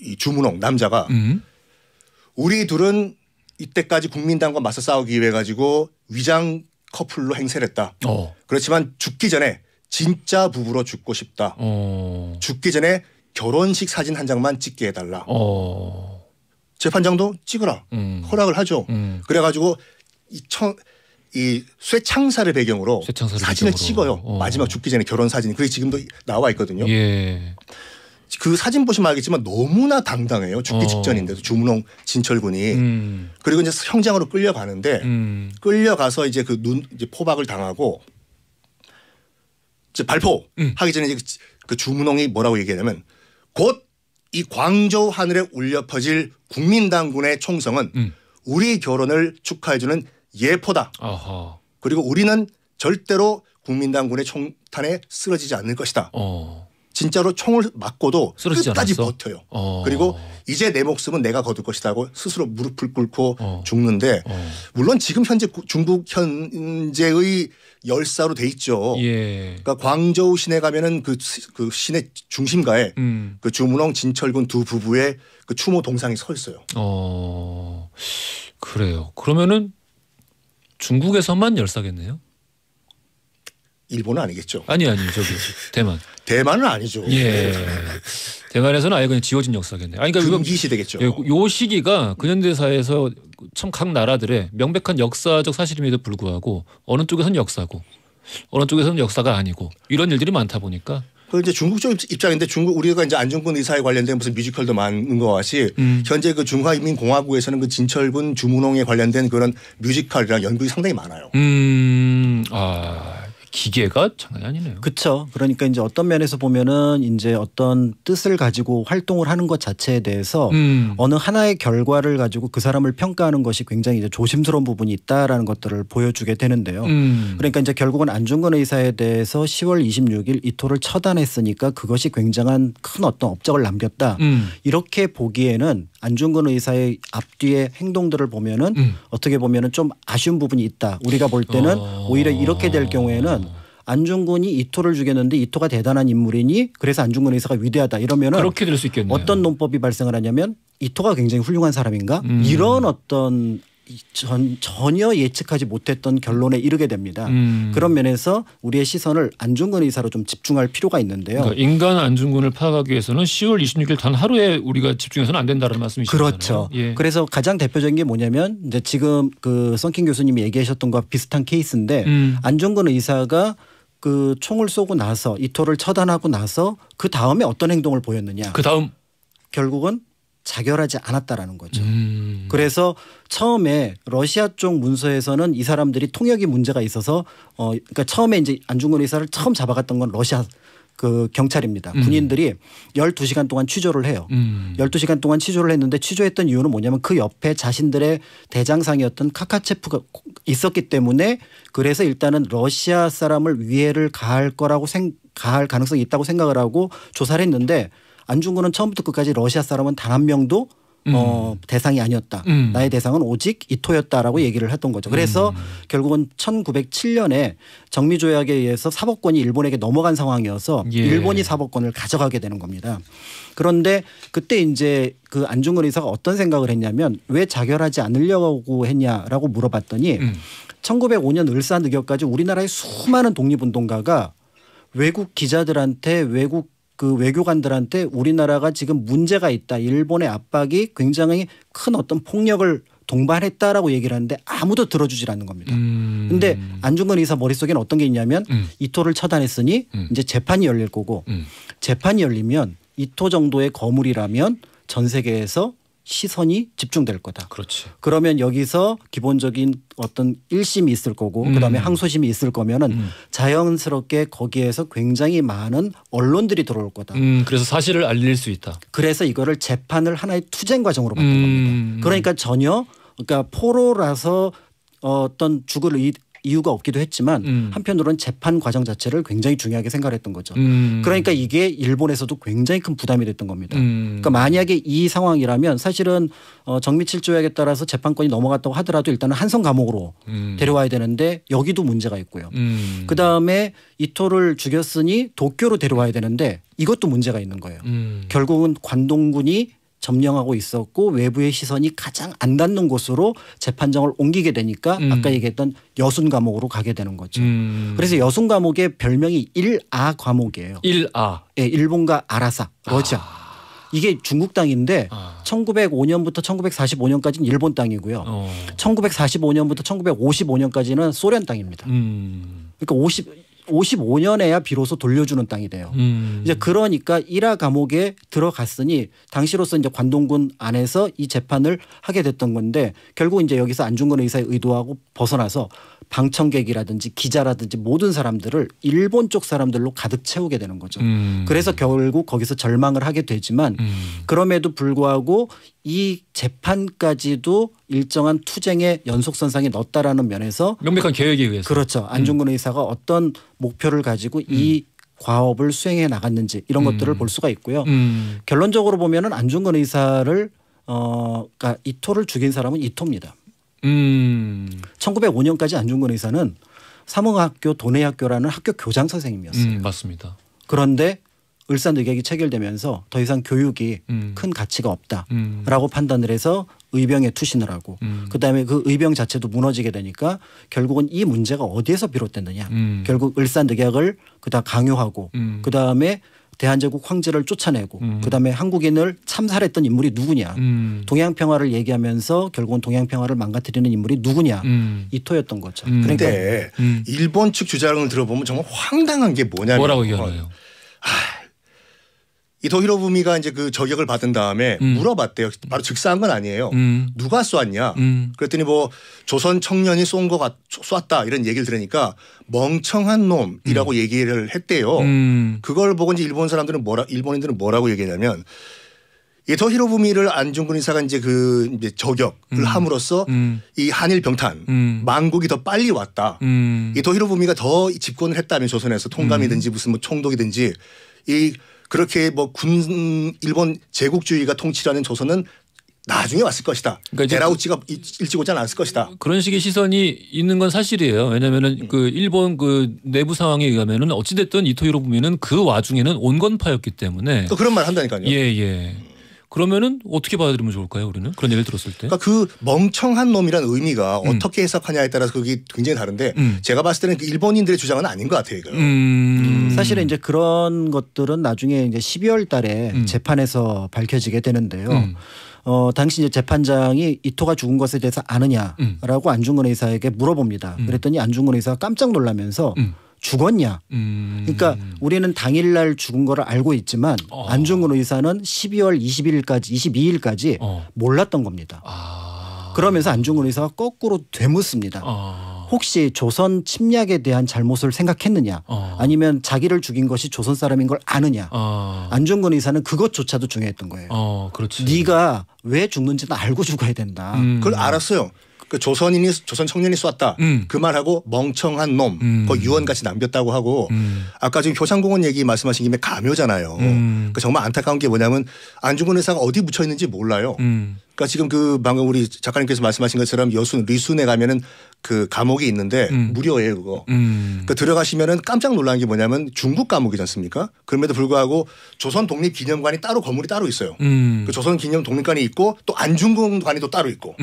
Speaker 3: 이 주문옹 남자가 우리 둘은 이때까지 국민당과 맞서 싸우기 위해 가지고 위장 커플로 행세를 했다. 그렇지만 죽기 전에 진짜 부부로 죽고 싶다. 죽기 전에 결혼식 사진 한 장만 찍게 해달라. 재판장도 찍으라. 허락을 하죠. 그래가지고 이 쇠창사를 배경으로 사진을 찍어요. 마지막 죽기 전에 결혼 사진. 그게 지금도 나와 있거든요. 그 사진 보시면 알겠지만 너무나 당당해요. 죽기 직전인데도 주문홍 진철군이. 그리고 이제 형장으로 끌려가는데 끌려가서 이제 이제 포박을 당하고 이제 발포하기 전에 이제 그 주문홍이 뭐라고 얘기하냐면 곧 이 광저우 하늘에 울려 퍼질 국민당군의 총성은 우리 결혼을 축하해주는 예포다. 그리고 우리는 절대로 국민당군의 총탄에 쓰러지지 않을 것이다. 진짜로 총을 맞고도 끝까지 버텨요. 그리고 이제 내 목숨은 내가 거둘 것이라고 스스로 무릎을 꿇고 죽는데 물론 지금 현재 중국 현재의 열사로 돼 있죠. 그러니까 광저우 시내 가면은 그 시내 중심가에 그 주문홍 진철군 두 부부의 그 추모 동상이 서 있어요.
Speaker 1: 그래요. 그러면은 중국에서만 열사겠네요.
Speaker 3: 일본은 아니겠죠.
Speaker 1: 아니 저기 대만.
Speaker 3: 대만은 아니죠.
Speaker 1: 대만에서는 아예 그냥 지워진 역사겠네. 그러니까
Speaker 3: 금기 시대겠죠.
Speaker 1: 요 시기가 근현대사에서 참 각 나라들의 명백한 역사적 사실임에도 불구하고 어느 쪽에서는 역사고 어느 쪽에서는 역사가 아니고 이런 일들이 많다 보니까.
Speaker 3: 그 이제 중국 쪽 입장인데 우리가 이제 안중근 의사에 관련된 무슨 뮤지컬도 많은 것 같이 현재 그 중화인민공화국에서는 그 진철군 주문홍에 관련된 그런 뮤지컬이랑 연극이 상당히 많아요.
Speaker 1: 기계가 장난이 아니네요.
Speaker 2: 그렇죠. 그러니까 이제 어떤 면에서 보면은 이제 어떤 뜻을 가지고 활동을 하는 것 자체에 대해서 어느 하나의 결과를 가지고 그 사람을 평가하는 것이 굉장히 이제 조심스러운 부분이 있다라는 것들을 보여주게 되는데요. 그러니까 이제 결국은 안중근 의사에 대해서 10월 26일 이토를 처단했으니까 그것이 굉장한 큰 어떤 업적을 남겼다. 이렇게 보기에는 안중근 의사의 앞뒤의 행동들을 보면은 어떻게 보면은 좀 아쉬운 부분이 있다. 우리가 볼 때는 오히려 이렇게 될 경우에는 안중근이 이토를 죽였는데 이토가 대단한 인물이니 그래서 안중근 의사가 위대하다 이러면은
Speaker 1: 그렇게 될 수 있겠네요.
Speaker 2: 어떤 논법이 발생을 하냐면 이토가 굉장히 훌륭한 사람인가 이런 어떤 전혀 예측하지 못했던 결론에 이르게 됩니다. 그런 면에서 우리의 시선을 안중근 의사로 좀 집중할 필요가 있는데요.
Speaker 1: 그러니까 인간 안중근을 파악하기 위해서는 10월 26일 단 하루에 우리가 집중해서는 안 된다는 말씀이시잖아요.
Speaker 2: 그렇죠. 예. 그래서 가장 대표적인 게 뭐냐면 이제 지금 그 썬킹 교수님이 얘기하셨던 것과 비슷한 케이스인데 안중근 의사가 그 총을 쏘고 나서 이토를 처단하고 나서 그 다음에 어떤 행동을 보였느냐.
Speaker 1: 그 다음
Speaker 2: 결국은 자결하지 않았다라는 거죠. 그래서 처음에 러시아 쪽 문서에서는 이 사람들이 통역이 문제가 있어서 그러니까 처음에 이제 안중근 의사를 처음 잡아갔던 건 러시아 그 경찰입니다. 군인들이 12시간 동안 취조를 해요. 12시간 동안 취조를 했는데 취조했던 이유는 뭐냐면 그 옆에 자신들의 대장상이었던 카카체프가 있었기 때문에 그래서 일단은 러시아 사람을 위해를 가할 거라고 가할 가능성이 있다고 생각을 하고 조사를 했는데 안중근은 처음부터 끝까지 러시아 사람은 단 한 명도 대상이 아니었다. 나의 대상은 오직 이토였다라고 얘기를 했던 거죠. 그래서 결국은 1907년에 정미조약에 의해서 사법권이 일본에게 넘어간 상황이어서
Speaker 1: 예.
Speaker 2: 일본이 사법권을 가져가게 되는 겁니다. 그런데 그때 이제 그 안중근 의사가 어떤 생각을 했냐면 왜 자결하지 않으려고 했냐라고 물어봤더니 1905년 을사늑역까지 우리나라의 수많은 독립운동가가 외국 기자들한테 외국 그 외교관들한테 우리나라가 지금 문제가 있다. 일본의 압박이 굉장히 큰 어떤 폭력을 동반했다라고 얘기를 하는데 아무도 들어주질 않는 겁니다. 그런데 안중근 의사 머릿속에는 어떤 게 있냐면 이토를 처단했으니 이제 재판이 열릴 거고 재판이 열리면 이토 정도의 거물이라면 전 세계에서 시선이 집중될 거다.
Speaker 1: 그렇지.
Speaker 2: 그러면 여기서 기본적인 어떤 1심이 있을 거고 그다음에 항소심이 있을 거면은 자연스럽게 거기에서 굉장히 많은 언론들이 들어올 거다.
Speaker 1: 그래서 사실을 알릴 수 있다.
Speaker 2: 그래서 이거를 재판을 하나의 투쟁 과정으로 바꾼 겁니다. 그러니까 전혀 그러니까 포로라서 어떤 죽을 이유가 없기도 했지만 한편으로는 재판 과정 자체를 굉장히 중요하게 생각했던 거죠. 그러니까 이게 일본에서도 굉장히 큰 부담이 됐던 겁니다. 그러니까 만약에 이 상황이라면 사실은 정미칠조약에 따라서 재판권이 넘어갔다고 하더라도 일단은 한성 감옥으로 데려와야 되는데 여기도 문제가 있고요. 그다음에 이토를 죽였으니 도쿄로 데려와야 되는데 이것도 문제가 있는 거예요. 결국은 관동군이 점령하고 있었고 외부의 시선이 가장 안 닿는 곳으로 재판정을 옮기게 되니까 아까 얘기했던 여순 감옥으로 가게 되는 거죠. 그래서 여순 감옥의 별명이 1아 감옥이에요.
Speaker 1: 1아.
Speaker 2: 네, 일본과 아라사, 러시아. 이게 중국 땅인데 1905년부터 1945년까지는 일본 땅이고요. 1945년부터 1955년까지는 소련 땅입니다. 그러니까 55년에야 비로소 돌려주는 땅이 돼요. 이제 그러니까 1화 감옥에 들어갔으니 당시로서 이제 관동군 안에서 이 재판을 하게 됐던 건데 결국 이제 여기서 안중근 의사의 의도하고 벗어나서 방청객이라든지 기자라든지 모든 사람들을 일본 쪽 사람들로 가득 채우게 되는 거죠. 그래서 결국 거기서 절망을 하게 되지만 그럼에도 불구하고 이 재판까지도 일정한 투쟁의 연속선상에 넣었다라는 면에서
Speaker 1: 명백한 계획에 의해서.
Speaker 2: 그렇죠. 안중근 의사가 어떤 목표를 가지고 이 과업을 수행해 나갔는지 이런 것들을 볼 수가 있고요. 결론적으로 보면은 안중근 의사를 그러니까 이토를 죽인 사람은 이토입니다. 1905년까지 안중근 의사는 삼흥학교 도내학교라는 학교 교장 선생님이었어요.
Speaker 1: 맞습니다.
Speaker 2: 그런데 을사늑약이 체결되면서 더 이상 교육이 큰 가치가 없다라고 판단을 해서 의병에 투신을 하고 그다음에 그 의병 자체도 무너지게 되니까 결국은 이 문제가 어디에서 비롯됐느냐. 결국 을사늑약을 그다음 강요하고 그다음에 대한제국 황제를 쫓아내고 그다음에 한국인을 참살했던 인물이 누구냐. 동양평화를 얘기하면서 결국은 동양평화를 망가뜨리는 인물이 누구냐. 이토였던 거죠.
Speaker 3: 그런데 일본 측 주장을 들어보면 정말 황당한 게 뭐냐면
Speaker 1: 뭐라고 얘기하나요?
Speaker 3: 이토 히로부미가 이제 그 저격을 받은 다음에 물어봤대요. 바로 즉사한 건 아니에요. 누가 쐈냐? 그랬더니 뭐 조선 청년이 쐈다 이런 얘기를 들으니까 멍청한 놈이라고 얘기를 했대요. 그걸 보고 이제 일본인들은 뭐라고 얘기하냐면 이토 히로부미를 안중근 의사가 이제 이제 저격을 함으로써 이 한일 병탄 만국이 더 빨리 왔다. 이토 히로부미가 더 집권을 했다면 조선에서 통감이든지 무슨 뭐 총독이든지 그렇게 뭐 일본 제국주의가 통치라는 조선은 나중에 왔을 것이다. 그러니까 데라우치가 일찍 오지 않았을 것이다.
Speaker 1: 그런 식의 시선이 있는 건 사실이에요. 왜냐하면은 그 일본 그 내부 상황에 의하면은 어찌됐든 이토 히로부미는 그 와중에는 온건파였기 때문에
Speaker 3: 또 그런 말 한다니까요.
Speaker 1: 예. 그러면은 어떻게 받아들이면 좋을까요, 우리는? 그런 얘기를 들었을 때.
Speaker 3: 그러니까 그 멍청한 놈이라는 의미가 어떻게 해석하냐에 따라서 그게 굉장히 다른데 제가 봤을 때는 그 일본인들의 주장은 아닌 것 같아요.
Speaker 2: 사실은 이제 그런 것들은 나중에 이제 12월 달에 재판에서 밝혀지게 되는데요. 당시 이제 재판장이 이토가 죽은 것에 대해서 아느냐라고 안중근 의사에게 물어봅니다. 그랬더니 안중근 의사가 깜짝 놀라면서 죽었냐. 그러니까 우리는 당일날 죽은 거를 알고 있지만 안중근 의사는 12월 22일까지 몰랐던 겁니다. 그러면서 안중근 의사가 거꾸로 되묻습니다. 혹시 조선 침략에 대한 잘못을 생각했느냐 아니면 자기를 죽인 것이 조선 사람인 걸 아느냐. 안중근 의사는 그것조차도 중요했던 거예요.
Speaker 1: 그렇지.
Speaker 2: 네가 왜 죽는지는 알고 죽어야 된다.
Speaker 3: 그걸 알았어요. 그 조선 청년이 쐈다. 그 말하고 멍청한 놈. 그 유언같이 남겼다고 하고 아까 지금 효창공원 얘기 말씀하신 김에 가묘잖아요. 그러니까 정말 안타까운 게 뭐냐면 안중근 의사가 어디 묻혀 있는지 몰라요. 그러니까 지금 방금 우리 작가님께서 말씀하신 것처럼 리순에 가면은 그 감옥이 있는데 무료예요 그거. 그러니까 들어가시면은 깜짝 놀란 게 뭐냐면 중국 감옥이지 않습니까? 그럼에도 불구하고 조선 독립기념관이 따로 건물이 따로 있어요. 그 조선 기념 독립관이 있고 또 안중근관이 또 따로 있고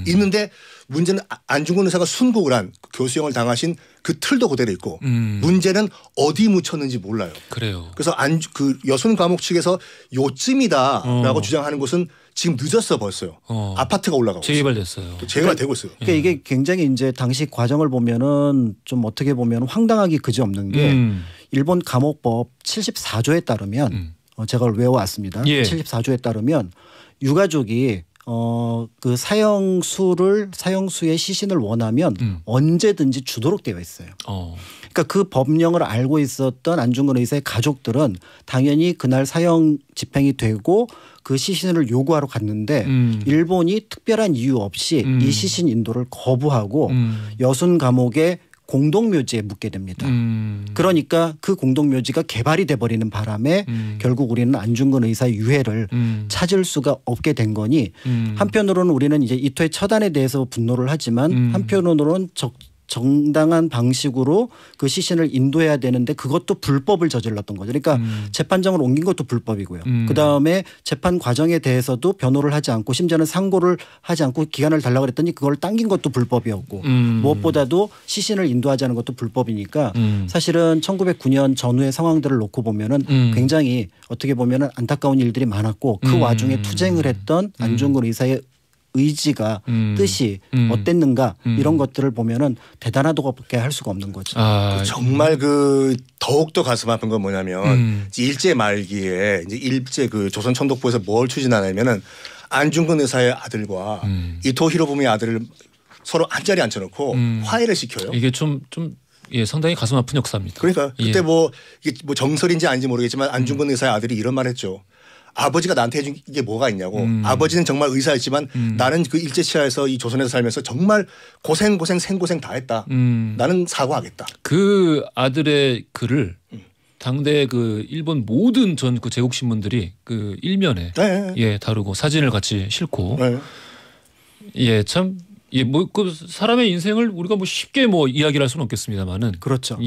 Speaker 3: 있는데 문제는 안중근 의사가 순국을 한 교수형을 당하신 그 틀도 그대로 있고 문제는 어디 묻혔는지 몰라요.
Speaker 1: 그래요.
Speaker 3: 그래서 그 여순 감옥 측에서 요쯤이다라고 주장하는 곳은 지금 늦었어 벌써요. 아파트가 올라가고
Speaker 1: 재개발됐어요.
Speaker 3: 재개발되고 있어요.
Speaker 2: 그러니까 이게 굉장히 이제 당시 과정을 보면은 좀 어떻게 보면 황당하기 그지없는 게 일본 감옥법 74조에 따르면 제가 외워왔습니다. 74조에 따르면 유가족이 그 사형수의 시신을 원하면 언제든지 주도록 되어 있어요. 그러니까 그 법령을 알고 있었던 안중근 의사의 가족들은 당연히 그날 사형 집행이 되고 그 시신을 요구하러 갔는데 일본이 특별한 이유 없이 이 시신 인도를 거부하고 여순 감옥에 공동묘지에 묻게 됩니다. 그러니까 그 공동묘지가 개발이 돼버리는 바람에 결국 우리는 안중근 의사의 유해를 찾을 수가 없게 된 거니 한편으로는 우리는 이제 이토의 처단에 대해서 분노를 하지만 한편으로는 정당한 방식으로 그 시신을 인도해야 되는데 그것도 불법을 저질렀던 거죠. 그러니까 재판장을 옮긴 것도 불법이고요. 그다음에 재판 과정에 대해서도 변호를 하지 않고 심지어는 상고를 하지 않고 기간을 달라고 그랬더니 그걸 당긴 것도 불법이었고 무엇보다도 시신을 인도하지 않은 것도 불법이니까 사실은 1909년 전후의 상황들을 놓고 보면은 굉장히 어떻게 보면은 안타까운 일들이 많았고 그 와중에 투쟁을 했던 안중근 의사의 의지가 뜻이 어땠는가 이런 것들을 보면은 대단하다고밖에 할 수가 없는 거죠.
Speaker 3: 정말 더욱더 가슴 아픈 건 뭐냐면 일제 말기에 이제 일제 그 조선 총독부에서 뭘 추진하냐면은 안중근 의사의 아들과 이토 히로부미의 아들을 서로 한 자리에 앉혀놓고 화해를 시켜요.
Speaker 1: 이게 좀 상당히 가슴 아픈 역사입니다.
Speaker 3: 그러니까 그때 이게 정설인지 아닌지 모르겠지만 안중근 의사의 아들이 이런 말 했죠. 아버지가 나한테 해준 게 뭐가 있냐고. 아버지는 정말 의사였지만 나는 그 일제치하에서 이 조선에서 살면서 정말 생고생 다 했다. 나는 사과하겠다.
Speaker 1: 그 아들의 글을 당대 그 일본 모든 전 그 제국 신문들이 그 일면에 다루고 사진을 같이 싣고 참 뭐 그 사람의 인생을 우리가 뭐 쉽게 뭐 이야기를 할 수는 없겠습니다만은
Speaker 2: 그렇죠.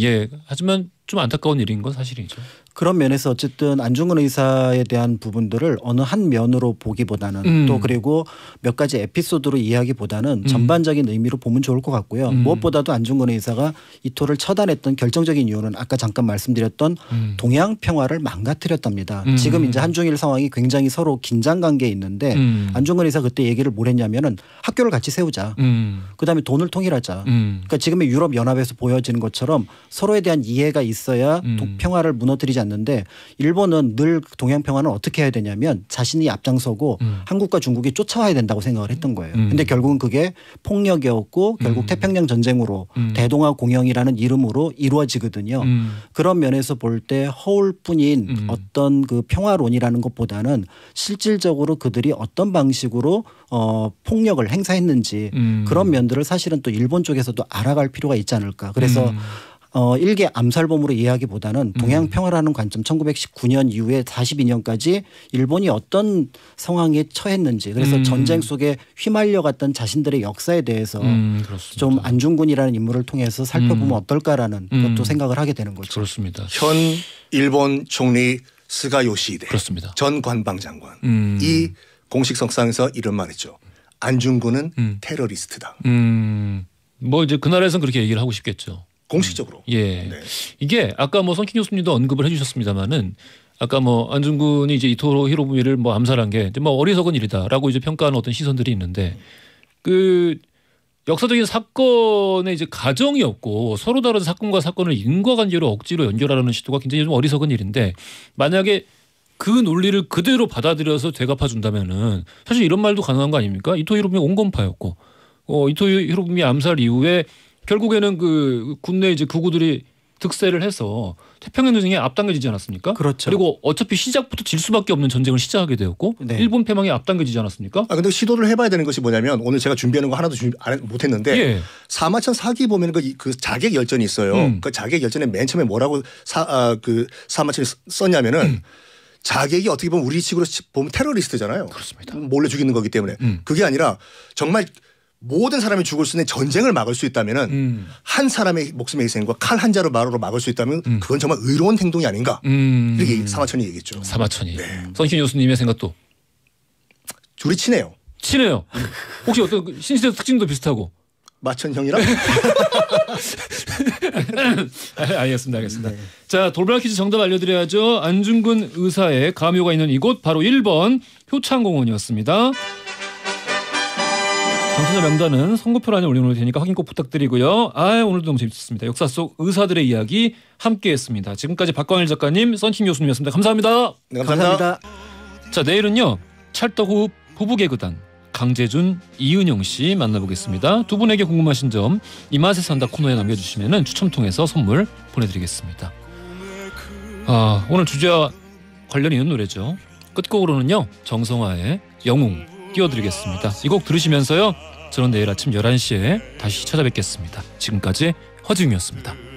Speaker 1: 하지만 좀 안타까운 일인 건 사실이죠.
Speaker 2: 그런 면에서 어쨌든 안중근 의사에 대한 부분들을 어느 한 면으로 보기보다는 또 그리고 몇 가지 에피소드로 이해하기보다는 전반적인 의미로 보면 좋을 것 같고요. 무엇보다도 안중근 의사가 이토를 처단했던 결정적인 이유는 아까 잠깐 말씀드렸던 동양 평화를 망가뜨렸답니다. 지금 이제 한중일 상황이 굉장히 서로 긴장 관계에 있는데 안중근 의사 그때 얘기를 뭘 했냐면은 학교를 같이 세우자. 그다음에 돈을 통일하자. 그러니까 지금의 유럽 연합에서 보여지는 것처럼 서로에 대한 이해가 있어야 평화를 무너뜨리지 않는 왔는데 일본은 늘 동양 평화는 어떻게 해야 되냐면 자신이 앞장서고 한국과 중국이 쫓아와야 된다고 생각을 했던 거예요. 근데 결국은 그게 폭력이었고 결국 태평양 전쟁으로 대동아 공영이라는 이름으로 이루어지거든요. 그런 면에서 볼 때 허울뿐인 어떤 그 평화론이라는 것보다는 실질적으로 그들이 어떤 방식으로 폭력을 행사했는지 그런 면들을 사실은 또 일본 쪽에서도 알아갈 필요가 있지 않을까. 그래서 일개 암살범으로 이해하기보다는 동양 평화라는 관점 1919년 이후에 42년까지 일본이 어떤 상황에 처했는지 그래서 전쟁 속에 휘말려갔던 자신들의 역사에 대해서 좀 안중근이라는 인물을 통해서 살펴보면 어떨까라는 것도 생각을 하게 되는 거죠.
Speaker 1: 그렇습니다.
Speaker 3: 현 일본 총리 스가 요시히데
Speaker 1: 그렇습니다.
Speaker 3: 전 관방장관 이 공식석상에서 이런 말했죠. 안중근은 테러리스트다.
Speaker 1: 뭐 이제 그 나라에서는 그렇게 얘기를 하고 싶겠죠.
Speaker 3: 공식적으로.
Speaker 1: 예.
Speaker 3: 네.
Speaker 1: 이게 아까 뭐 선킹 교수님도 언급을 해주셨습니다만은 아까 뭐 안중근이 이제 이토 히로부미를 뭐 암살한 게 이제 뭐 어리석은 일이다라고 이제 평가하는 어떤 시선들이 있는데 그 역사적인 사건의 이제 가정이었고 서로 다른 사건과 사건을 인과관계로 억지로 연결하려는 시도가 굉장히 좀 어리석은 일인데 만약에 그 논리를 그대로 받아들여서 되갚아 준다면은 사실 이런 말도 가능한 거 아닙니까? 이토 히로부미 온건파였고 이토 히로부미 암살 이후에 결국에는 그 국내 이제 극우들이 득세를 해서 태평양 전쟁에 앞당겨지지 않았습니까?
Speaker 2: 그렇죠.
Speaker 1: 그리고 어차피 시작부터 질 수밖에 없는 전쟁을 시작하게 되었고
Speaker 2: 네.
Speaker 1: 일본 패망에 앞당겨지지 않았습니까?
Speaker 3: 근데 시도를 해봐야 되는 것이 뭐냐면 오늘 제가 준비하는 거 하나도 못했는데
Speaker 1: 예.
Speaker 3: 사마천 사기 보면 그 자객 열전이 있어요. 그 자객 열전에 맨 처음에 뭐라고 그 사마천이 썼냐면은 자객이 어떻게 보면 우리 식으로 보면 테러리스트잖아요.
Speaker 1: 그렇습니다.
Speaker 3: 몰래 죽이는 거기 때문에 그게 아니라 정말 모든 사람이 죽을 수 있는 전쟁을 막을 수 있다면은 한 사람의 목숨의 희생과 칼 한 자루 마루로 막을 수 있다면 그건 정말 의로운 행동이 아닌가 이렇게 사마천이 얘기했죠.
Speaker 1: 사마천이.
Speaker 3: 네.
Speaker 1: 선신 교수님의 생각도
Speaker 3: 둘이 친해요.
Speaker 1: 친해요. 혹시 어떤 신시대 특징도 비슷하고
Speaker 3: 마천 형이랑
Speaker 1: 알겠습니다. 알겠습니다. 네. 자, 돌발 퀴즈 정답 알려드려야죠. 안중근 의사의 가묘가 있는 이곳 바로 1번 효창공원이었습니다. 당첨자 명단은 선고표란에 올려놓을 테니까 확인 꼭 부탁드리고요. 오늘도 너무 재밌었습니다. 역사 속 의사들의 이야기 함께했습니다. 지금까지 박광일 작가님, 선킹 교수님이었습니다. 감사합니다.
Speaker 3: 네, 감사합니다.
Speaker 1: 자, 내일은요. 찰떡호흡 부부개그단 강재준, 이은영 씨 만나보겠습니다. 두 분에게 궁금하신 점 이 맛에 산다 코너에 남겨주시면 추첨 통해서 선물 보내드리겠습니다. 오늘 주제와 관련 있는 노래죠. 끝곡으로는요. 정성화의 영웅 띄워드리겠습니다. 이 곡 들으시면서요. 저는 내일 아침 11시에 다시 찾아뵙겠습니다. 지금까지 허지웅이었습니다.